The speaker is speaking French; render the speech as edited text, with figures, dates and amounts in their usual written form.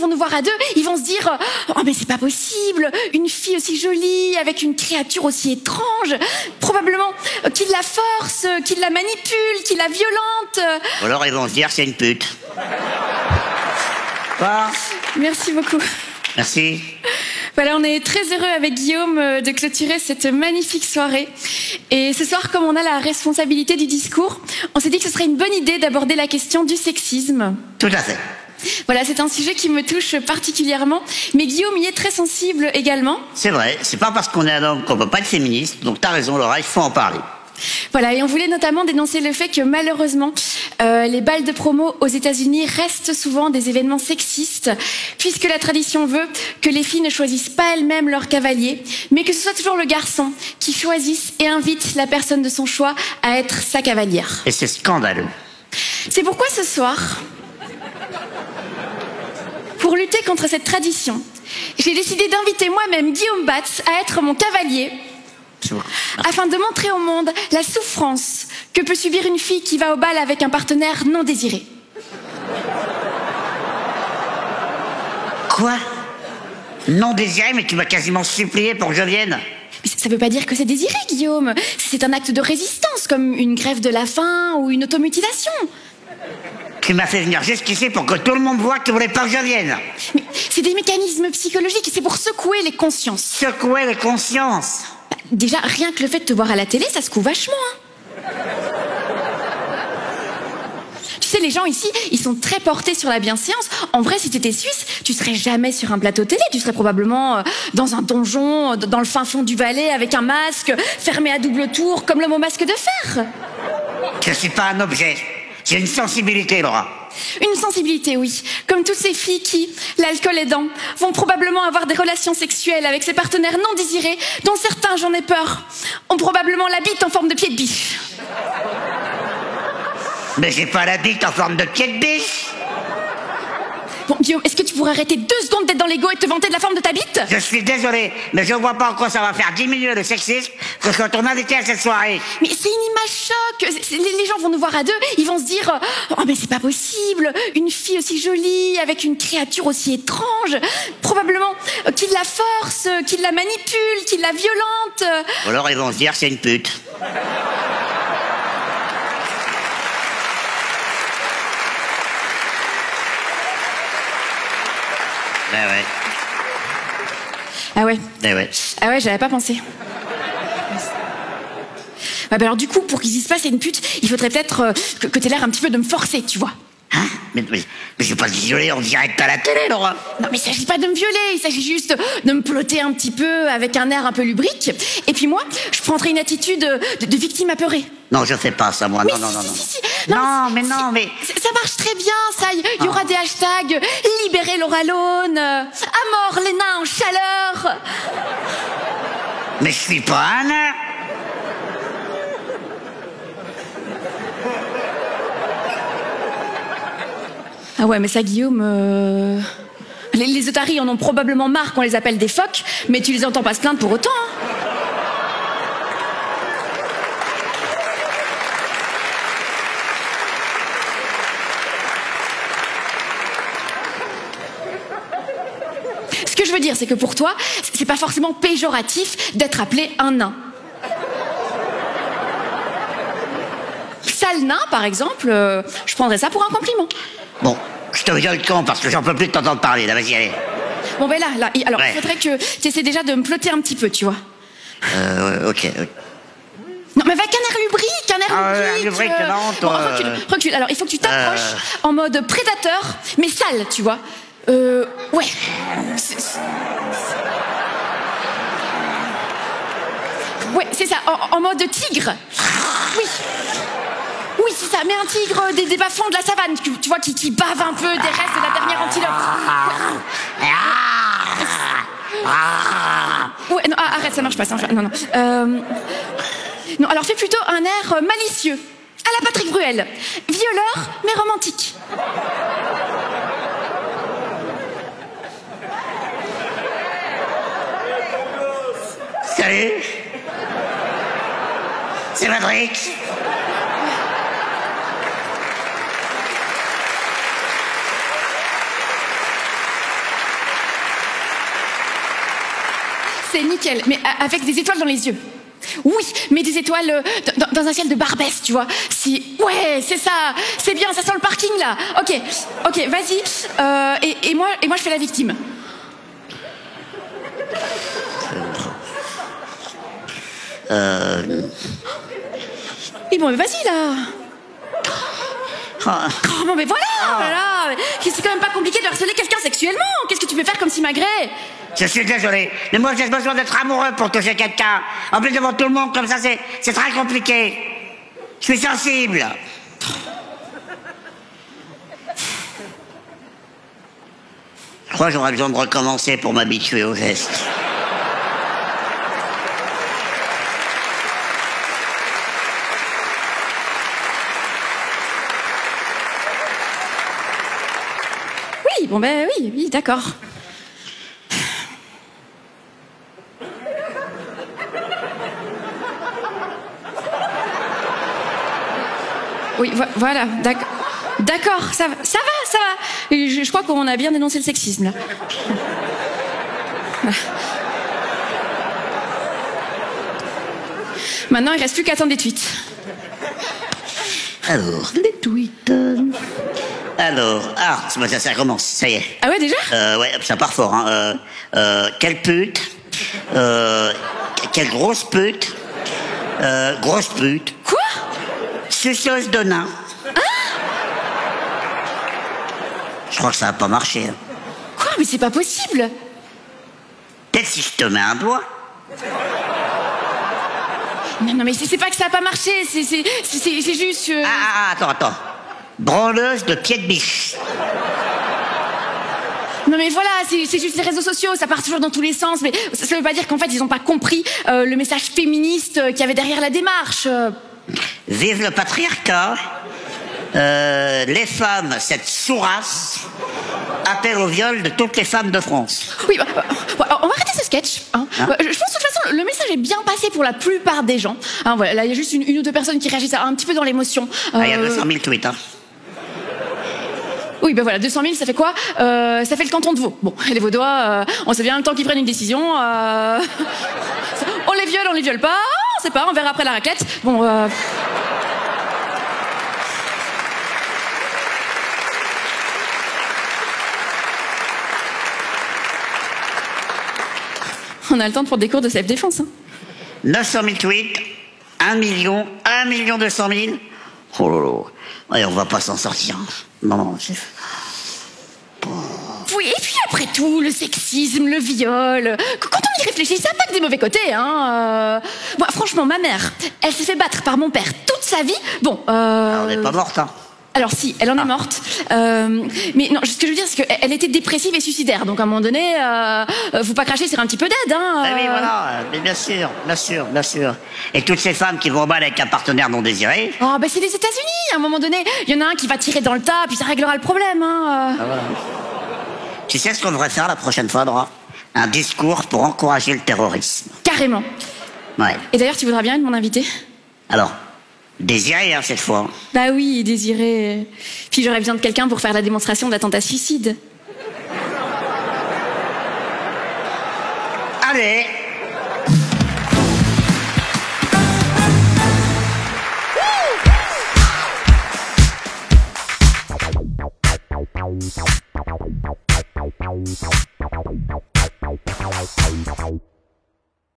vont nous voir à deux, ils vont se dire « Oh mais c'est pas possible, une fille aussi jolie, avec une créature aussi étrange, probablement qu'il la force, qu'il la manipule, qu'il la violente. » Ou alors ils vont se dire c'est une pute. Quoi? Merci beaucoup. Merci. Voilà, on est très heureux avec Guillaume de clôturer cette magnifique soirée. Et ce soir, comme on a la responsabilité du discours, on s'est dit que ce serait une bonne idée d'aborder la question du sexisme. Tout à fait. Voilà, c'est un sujet qui me touche particulièrement, mais Guillaume y est très sensible également. C'est vrai, c'est pas parce qu'on est un homme qu'on peut pas être féministe, donc t'as raison Laura, il faut en parler. Voilà, et on voulait notamment dénoncer le fait que malheureusement, les bals de promo aux États-Unis restent souvent des événements sexistes, puisque la tradition veut que les filles ne choisissent pas elles-mêmes leur cavalier, mais que ce soit toujours le garçon qui choisisse et invite la personne de son choix à être sa cavalière. Et c'est scandaleux. C'est pourquoi ce soir, pour lutter contre cette tradition, j'ai décidé d'inviter moi-même Guillaume Batz à être mon cavalier, afin de montrer au monde la souffrance que peut subir une fille qui va au bal avec un partenaire non désiré. Quoi? Non désiré, mais tu m'as quasiment supplié pour que je vienne. Mais ça veut pas dire que c'est désiré, Guillaume. C'est un acte de résistance, comme une grève de la faim ou une automutilation. Tu m'as fait venir jusqu'ici pour que tout le monde voit que tu voulais pas que je vienne. Mais c'est des mécanismes psychologiques, c'est pour secouer les consciences. Secouer les consciences. Déjà, rien que le fait de te voir à la télé, ça secoue vachement, hein. Tu sais, les gens ici, ils sont très portés sur la bienséance. En vrai, si t'étais suisse, tu serais jamais sur un plateau télé. Tu serais probablement dans un donjon, dans le fin fond du Valais, avec un masque, fermé à double tour, comme l'homme au masque de fer. Je suis pas un objet. J'ai une sensibilité, Laura. Une sensibilité, oui. Comme toutes ces filles qui, l'alcool aidant, vont probablement avoir des relations sexuelles avec ces partenaires non désirés, dont certains, j'en ai peur, ont probablement la bite en forme de pied de biche. Mais j'ai pas la bite en forme de pied de biche. Bon, Guillaume, est-ce que tu pourrais arrêter 2 secondes d'être dans l'ego et de te vanter de la forme de ta bite? Je suis désolé, mais je vois pas en quoi ça va faire diminuer le sexisme que je sois ton invité à cette soirée. Mais c'est une image choc. Les gens vont nous voir à deux, ils vont se dire « Oh mais c'est pas possible, une fille aussi jolie, avec une créature aussi étrange, probablement qu'il la force, qu'il la manipule, qu'il la violente. » Ou alors ils vont se dire c'est une pute. Ben ouais. Ah ouais. Ben ouais. Ah ouais, j'avais pas pensé. Bah alors du coup, pour qu'il se passe une pute, il faudrait peut-être que t'aies l'air un petit peu de me forcer, tu vois. Hein? Mais je vais pas te violer en direct à la télé, Laura. Non mais il s'agit pas de me violer, il s'agit juste de me plotter un petit peu avec un air un peu lubrique. Et puis moi, je prendrai une attitude de victime apeurée. Non, je fais pas ça, moi. Non, non, non, non. Non, mais non, mais... Ça marche très bien, ça. Il y aura des hashtags « Libérez Laura Lone »,« À mort les nains en chaleur ». Mais je suis pas un nain. Ah ouais, mais ça, Guillaume... Les otaries en ont probablement marre qu'on les appelle des phoques, mais tu les entends pas se plaindre pour autant, hein. Ce que je veux dire, c'est que pour toi, c'est pas forcément péjoratif d'être appelé un nain. Sale nain, par exemple, je prendrais ça pour un compliment. Bon, je te viole le camp parce que j'en peux plus de t'entendre parler. Là, vas-y, allez. Bon, ben là, alors, Ouais. il faudrait que tu essaies déjà de me plotter un petit peu, tu vois. Ok. Non, mais avec un air lubrique, un air lubrique. Non, toi... Bon, recule. Alors, il faut que tu t'approches en mode prédateur, mais sale, tu vois. Ouais. Ouais, c'est ça, en mode tigre. Oui. Oui, c'est ça, mais un tigre des bas-fonds de la savane, tu vois, qui bave un peu des restes de la dernière antilope. Ouais, non, arrête, ça marche pas, ça marche pas. Non. Non, alors fais plutôt un air malicieux, à la Patrick Bruel. Violeur, mais romantique. Salut. C'est Patrick. c'est nickel, mais avec des étoiles dans les yeux. Oui, mais des étoiles dans un ciel de Barbès, tu vois. Ouais, c'est ça, c'est bien, ça sent le parking là. Ok, vas-y. Et moi, je fais la victime. Oui, bon, mais vas-y là. Oh, bon, mais voilà, voilà. C'est quand même pas compliqué de harceler quelqu'un sexuellement. Qu'est-ce que tu peux faire comme simagrée? Je suis désolé, mais moi j'ai besoin d'être amoureux pour toucher quelqu'un. En plus devant tout le monde comme ça, c'est très compliqué. Je suis sensible. Je crois que j'aurais besoin de recommencer pour m'habituer au geste. Oui, bon ben oui, d'accord. Oui, voilà, d'accord, ça va. Je crois qu'on a bien dénoncé le sexisme, là. Maintenant, il reste plus qu'à attendre des tweets. Alors, les tweets... Alors, ça recommence, ça y est. Ah ouais, déjà? Ouais, ça part fort, hein. Quelle pute, quelle grosse pute, grosse pute. Quoi? Suceuse de nain. Hein? Je crois que ça va pas marcher. Hein. Quoi? Mais c'est pas possible. Peut-être si je te mets un doigt. Non, mais c'est pas que ça a pas marché, c'est juste... Attends. Branleuse de pied de biche. Non mais voilà, c'est juste les réseaux sociaux, ça part toujours dans tous les sens, mais ça veut pas dire qu'en fait ils ont pas compris le message féministe qu'il y avait derrière la démarche. Vive le patriarcat. Les femmes, cette sous-race, appellent au viol de toutes les femmes de France. Oui, on va arrêter ce sketch. Hein. Je pense de toute façon le message est bien passé pour la plupart des gens. Hein, voilà, là il y a juste une ou deux personnes qui réagissent un petit peu dans l'émotion. Il y a 200 000 tweets. Hein. Oui, ben voilà, 200 000, ça fait quoi? Ça fait le canton de Vaud. Bon, les Vaudois, on sait bien le temps qu'ils prennent une décision. On les viole pas, on sait pas, on verra après la raclette. Bon, on a le temps pour des cours de self-défense. Hein. 900 000 tweets, 1 million 200 000. Oh là là. Ouais, on va pas s'en sortir. Non, c'est... Oui, et puis après tout, le sexisme, le viol... Quand on y réfléchit, ça n'a pas que des mauvais côtés, hein. Moi, franchement, ma mère, elle s'est fait battre par mon père toute sa vie. Bon, On n'est pas morte, hein. Alors si, elle en est morte. Mais non, ce que je veux dire, c'est qu'elle était dépressive et suicidaire. Donc à un moment donné, faut pas cracher sur un petit peu d'aide, hein. Oui, voilà, mais bien sûr. Et toutes ces femmes qui vont mal avec un partenaire non désiré... Oh, ben c'est les États-Unis. À un moment donné, il y en a un qui va tirer dans le tas, puis ça réglera le problème, hein. Voilà. Tu sais ce qu'on devrait faire la prochaine fois, Dora? Un discours pour encourager le terrorisme. Carrément. Ouais. Et d'ailleurs, tu voudras bien être mon invité? Alors, Désiré, hein, cette fois. Bah oui, Désiré. Puis j'aurais besoin de quelqu'un pour faire la démonstration d'attentat suicide. Allez. Wow.